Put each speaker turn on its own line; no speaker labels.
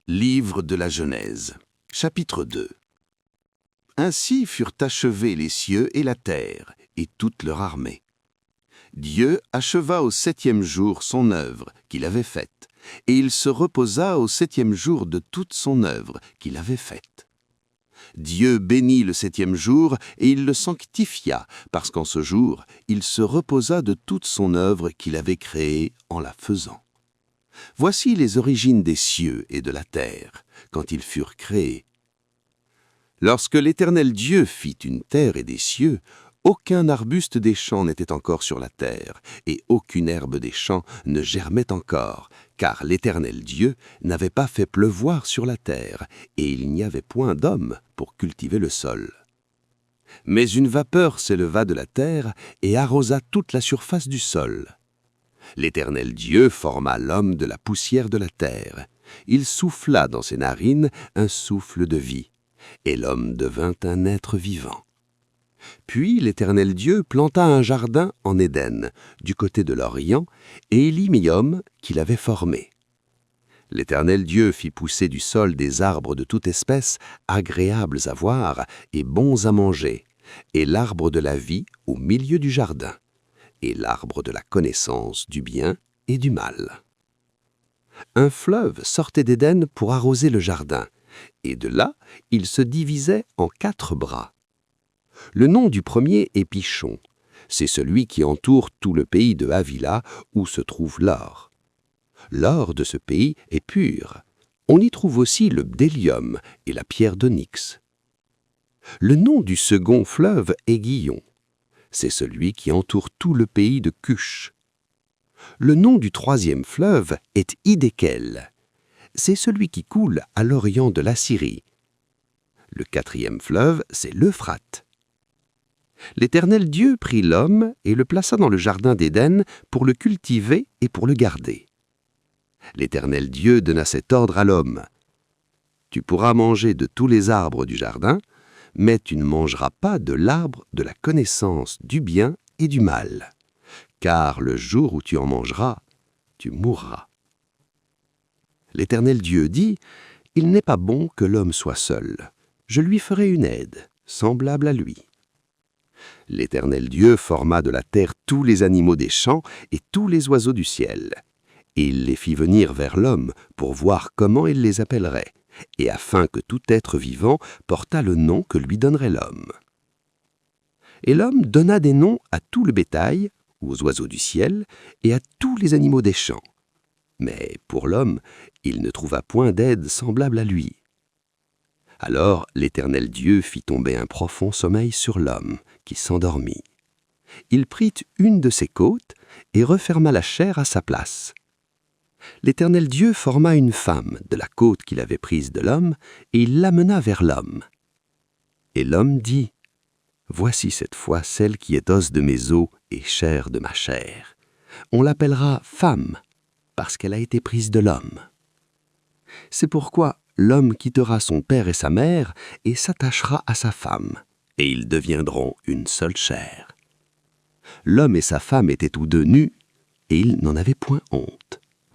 Livre de la Genèse, chapitre 2. Ainsi furent achevés les cieux et la terre, et toute leur armée. Dieu acheva au 7e jour son œuvre qu'il avait faite, et il se reposa au 7e jour de toute son œuvre qu'il avait faite. Dieu bénit le 7e jour, et il le sanctifia, parce qu'en ce jour, il se reposa de toute son œuvre qu'il avait créée en la faisant. Voici les origines des cieux et de la terre, quand ils furent créés. Lorsque l'Éternel Dieu fit une terre et des cieux, aucun arbuste des champs n'était encore sur la terre, et aucune herbe des champs ne germait encore, car l'Éternel Dieu n'avait pas fait pleuvoir sur la terre, et il n'y avait point d'homme pour cultiver le sol. Mais une vapeur s'éleva de la terre et arrosa toute la surface du sol. L'Éternel Dieu forma l'homme de la poussière de la terre. Il souffla dans ses narines un souffle de vie, et l'homme devint un être vivant. Puis l'Éternel Dieu planta un jardin en Éden, du côté de l'Orient, et il y mit l'homme qu'il avait formé. L'Éternel Dieu fit pousser du sol des arbres de toute espèce, agréables à voir et bons à manger, et l'arbre de la vie au milieu du jardin, et l'arbre de la connaissance du bien et du mal. Un fleuve sortait d'Éden pour arroser le jardin, et de là, il se divisait en 4 bras. Le nom du premier est Pishon. C'est celui qui entoure tout le pays de Havila, où se trouve l'or. L'or de ce pays est pur. On y trouve aussi le bdellium et la pierre d'onyx. Le nom du second fleuve est Gihon. C'est celui qui entoure tout le pays de Cush. Le nom du 3e fleuve est Hiddekel. C'est celui qui coule à l'orient de l'Assyrie. Le 4e fleuve, c'est l'Euphrate. L'Éternel Dieu prit l'homme et le plaça dans le jardin d'Éden pour le cultiver et pour le garder. L'Éternel Dieu donna cet ordre à l'homme. « Tu pourras manger de tous les arbres du jardin, mais tu ne mangeras pas de l'arbre de la connaissance du bien et du mal, car le jour où tu en mangeras, tu mourras. » L'Éternel Dieu dit, « Il n'est pas bon que l'homme soit seul. Je lui ferai une aide, semblable à lui. » L'Éternel Dieu forma de la terre tous les animaux des champs et tous les oiseaux du ciel. Et il les fit venir vers l'homme pour voir comment il les appellerait, et afin que tout être vivant portât le nom que lui donnerait l'homme. Et l'homme donna des noms à tout le bétail, aux oiseaux du ciel, et à tous les animaux des champs. Mais pour l'homme, il ne trouva point d'aide semblable à lui. Alors l'Éternel Dieu fit tomber un profond sommeil sur l'homme, qui s'endormit. Il prit une de ses côtes et referma la chair à sa place. L'Éternel Dieu forma une femme de la côte qu'il avait prise de l'homme, et il l'amena vers l'homme. Et l'homme dit, « Voici cette fois celle qui est os de mes os et chair de ma chair. On l'appellera femme, parce qu'elle a été prise de l'homme. C'est pourquoi l'homme quittera son père et sa mère et s'attachera à sa femme, et ils deviendront une seule chair. » L'homme et sa femme étaient tous deux nus, et ils n'en avaient point honte.